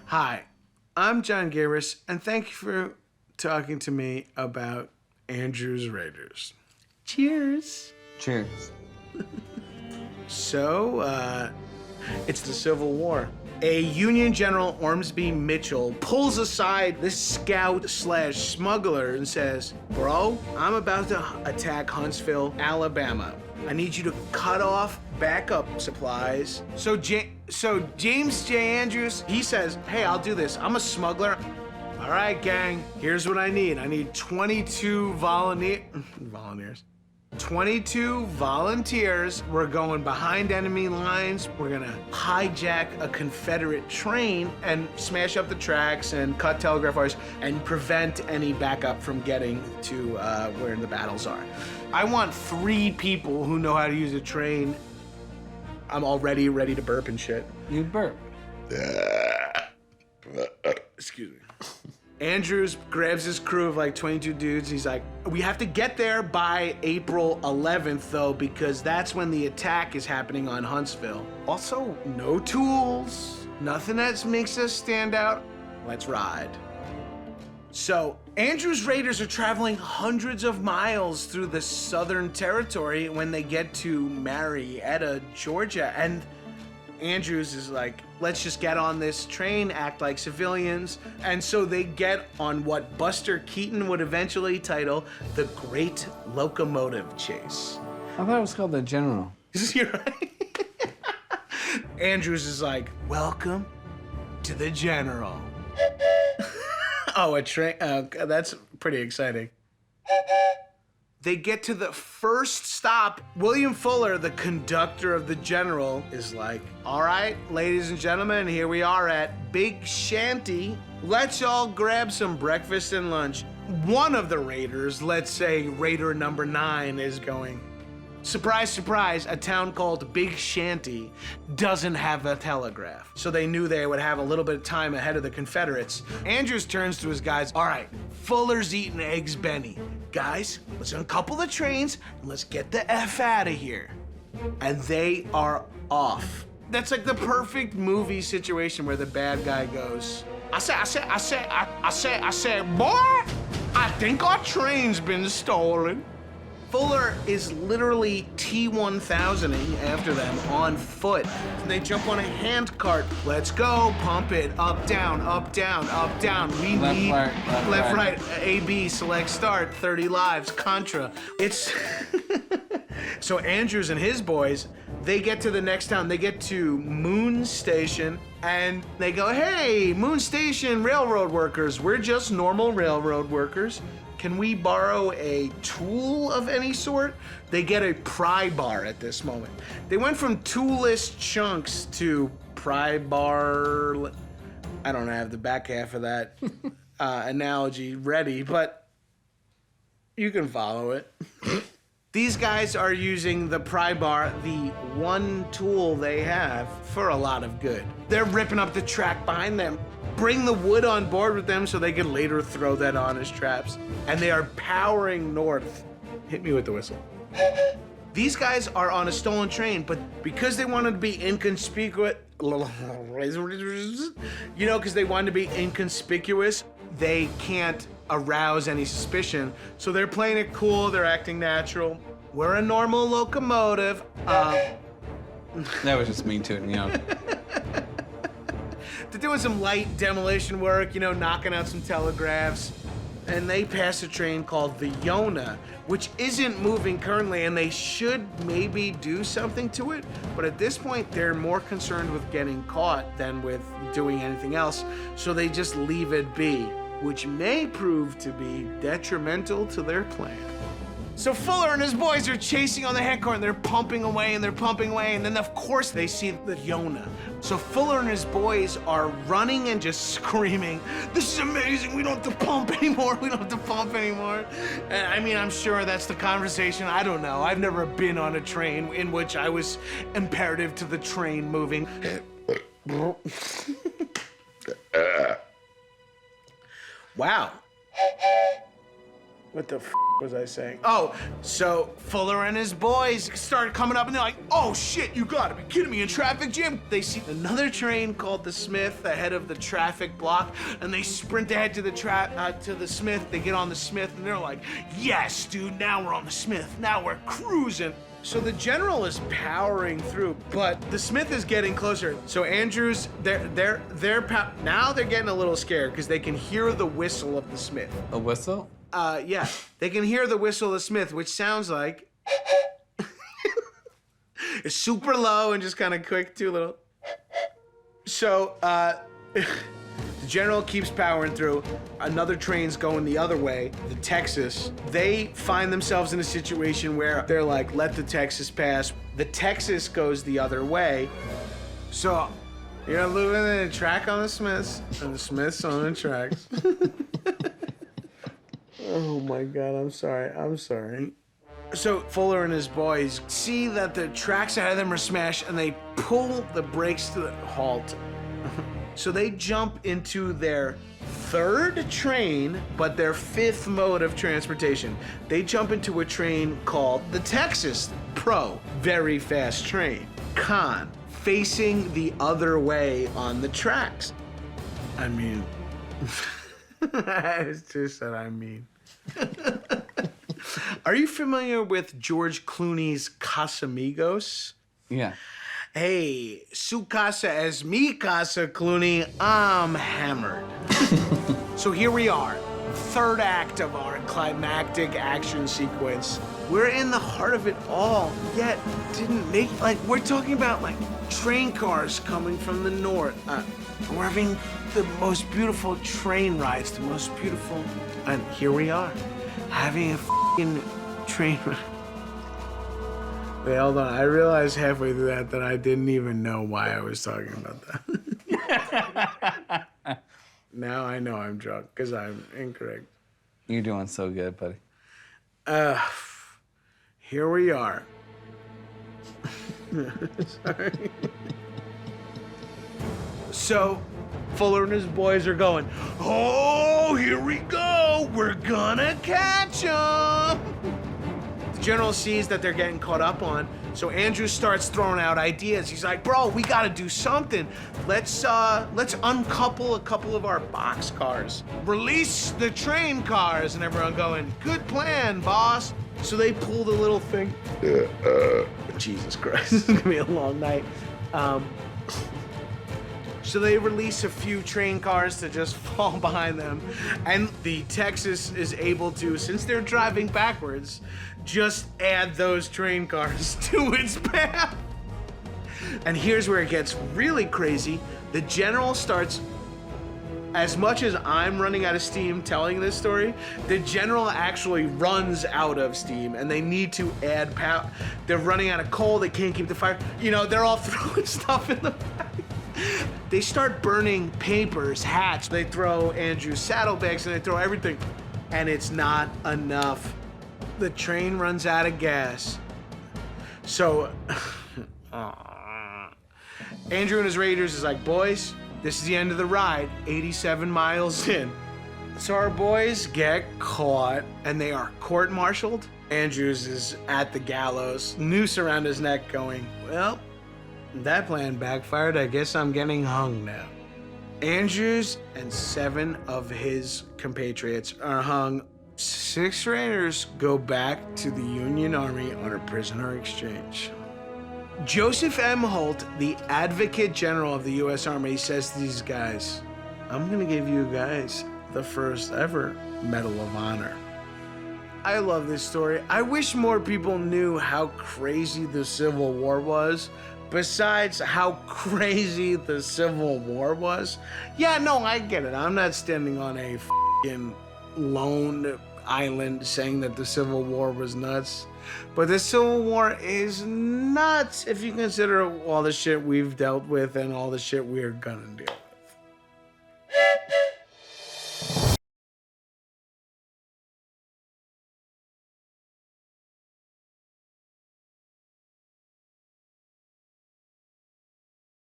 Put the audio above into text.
Hi, I'm John Gabris, and thank you for talking to me about Andrew's Raiders. Cheers. Cheers. So, it's the Civil War. A Union General, Ormsby Mitchell, pulls aside this scout/smuggler and says, "Bro, I'm about to attack Huntsville, Alabama. I need you to cut off backup supplies." So James J. Andrews, he says, "Hey, I'll do this. I'm a smuggler." "All right, gang, here's what I need. I need 22 volunteers. 22 volunteers. We're going behind enemy lines. We're gonna hijack a Confederate train and smash up the tracks and cut telegraph wires and prevent any backup from getting to where the battles are. I want 3 people who know how to use a train." I'm already ready to burp and shit. You burp. Excuse me. Andrews grabs his crew of like 22 dudes. He's like, "We have to get there by April 11th, though, because that's when the attack is happening on Huntsville. Also, no tools, nothing that makes us stand out. Let's ride." So, Andrews' Raiders are traveling hundreds of miles through the Southern Territory when they get to Marietta, Georgia, and Andrews is like, "Let's just get on this train, act like civilians." And so they get on what Buster Keaton would eventually title the Great Locomotive Chase. I thought it was called the General. You're right. Andrews is like, "Welcome to the General." Oh, a train. That's pretty exciting. They get to the first stop. William Fuller, the conductor of the General, is like, "All right, ladies and gentlemen, here we are at Big Shanty. Let's all grab some breakfast and lunch." One of the raiders, let's say Raider number 9, is going, "Surprise, surprise, a town called Big Shanty doesn't have a telegraph." So they knew they would have a little bit of time ahead of the Confederates. Andrews turns to his guys, "All right, Fuller's eating eggs Benny. Guys, let's uncouple the trains and let's get the F out of here." And they are off. That's like the perfect movie situation where the bad guy goes, I say, "Boy, I think our train's been stolen." Fuller is literally T-1000ing after them on foot. They jump on a hand cart. "Let's go, pump it, up, down, up, down, up, down. We Left, need right, left, right, A, B, select, start, 30 lives, Contra." It's so Andrews and his boys, they get to the next town. They get to Moon Station, and they go, "Hey, Moon Station railroad workers, we're just normal railroad workers. Can we borrow a tool of any sort?" They get a pry bar at this moment. They went from toolless chunks to pry bar. I don't have the back half of that analogy ready, but you can follow it. These guys are using the pry bar, the one tool they have, for a lot of good. They're ripping up the track behind them. Bring the wood on board with them so they can later throw that on as traps. And they are powering north. Hit me with the whistle. These guys are on a stolen train, but because they wanted to be inconspicuous, because they wanted to be inconspicuous, they can't arouse any suspicion. So they're playing it cool, they're acting natural. "We're a normal locomotive." That was just me too, They're doing some light demolition work, knocking out some telegraphs. And they pass a train called the Yonah, which isn't moving currently, and they should maybe do something to it. But at this point, they're more concerned with getting caught than with doing anything else. So they just leave it be, which may prove to be detrimental to their plan. So Fuller and his boys are chasing on the head cart, and they're pumping away, and then of course they see the Yonah. So Fuller and his boys are running and just screaming, "This is amazing, we don't have to pump anymore, we don't have to pump anymore." And I mean, I'm sure that's the conversation, I don't know. I've never been on a train in which I was imperative to the train moving. Wow. What the was I saying? Oh, so Fuller and his boys start coming up and they're like, oh shit, you gotta be kidding me, in traffic jam. They see another train called the Smith ahead of the traffic block, and they sprint ahead to the Smith. They get on the Smith and they're like, yes, dude, now we're on the Smith. Now we're cruising. So the general is powering through, but the Smith is getting closer. So Andrews, now they're getting a little scared because they can hear the whistle of the Smith. A whistle? Yeah, they can hear the whistle of the Smith, which sounds like it's super low and just kind of quick, too little. So the general keeps powering through. Another train's going the other way, the Texas. They find themselves in a situation where they're like, let the Texas pass. The Texas goes the other way. So you're losing the track on the Smiths, and the Smiths on the tracks. Oh my God, I'm sorry. So Fuller and his boys see that the tracks ahead of them are smashed and they pull the brakes to the halt. So they jump into their third train, but their fifth mode of transportation. They jump into a train called the Texas Pro, very fast train. Con, facing the other way on the tracks. I mean, it's just that I mean. Are you familiar with George Clooney's Casamigos? Yeah. Hey, su casa es mi casa, Clooney. I'm hammered. So here we are, third act of our climactic action sequence. We're in the heart of it all, yet didn't make, like, we're talking about, like, train cars coming from the north. We're having the most beautiful train rides, the most beautiful, and here we are, having a f***ing train ride. Wait, hold on. I realized halfway through that I didn't even know why I was talking about that. Now I know I'm drunk because I'm incorrect. You're doing so good, buddy. Here we are. Sorry. So, Fuller and his boys are going, oh, here we go. We're gonna catch them. The general sees that they're getting caught up on, so Andrew starts throwing out ideas. He's like, bro, we gotta do something. Let's uncouple a couple of our box cars. Release the train cars. And everyone going, good plan, boss. So they pull the little thing. Jesus Christ, this is gonna be a long night. So they release a few train cars to just fall behind them. And the Texas is able to, since they're driving backwards, just add those train cars to its path. And here's where it gets really crazy. The general starts, as much as I'm running out of steam telling this story, the general actually runs out of steam and they need to add power. They're running out of coal, they can't keep the fire. You know, they're all throwing stuff in the fire. They start burning papers, hats. They throw Andrew's saddlebags and they throw everything. And it's not enough. The train runs out of gas. So, Andrew and his raiders is like, boys, this is the end of the ride, 87 miles in. So our boys get caught and they are court-martialed. Andrews is at the gallows, noose around his neck going, well, that plan backfired. I guess I'm getting hung now. Andrews and 7 of his compatriots are hung. 6 raiders go back to the Union Army on a prisoner exchange. Joseph M. Holt, the Advocate General of the U.S. Army, says to these guys, I'm gonna give you guys the first ever Medal of Honor. I love this story. I wish more people knew how crazy the Civil War was. Besides how crazy the Civil War was. Yeah, no, I get it. I'm not standing on a f***ing lone island saying that the Civil War was nuts. But the Civil War is nuts if you consider all the shit we've dealt with and all the shit we're gonna do.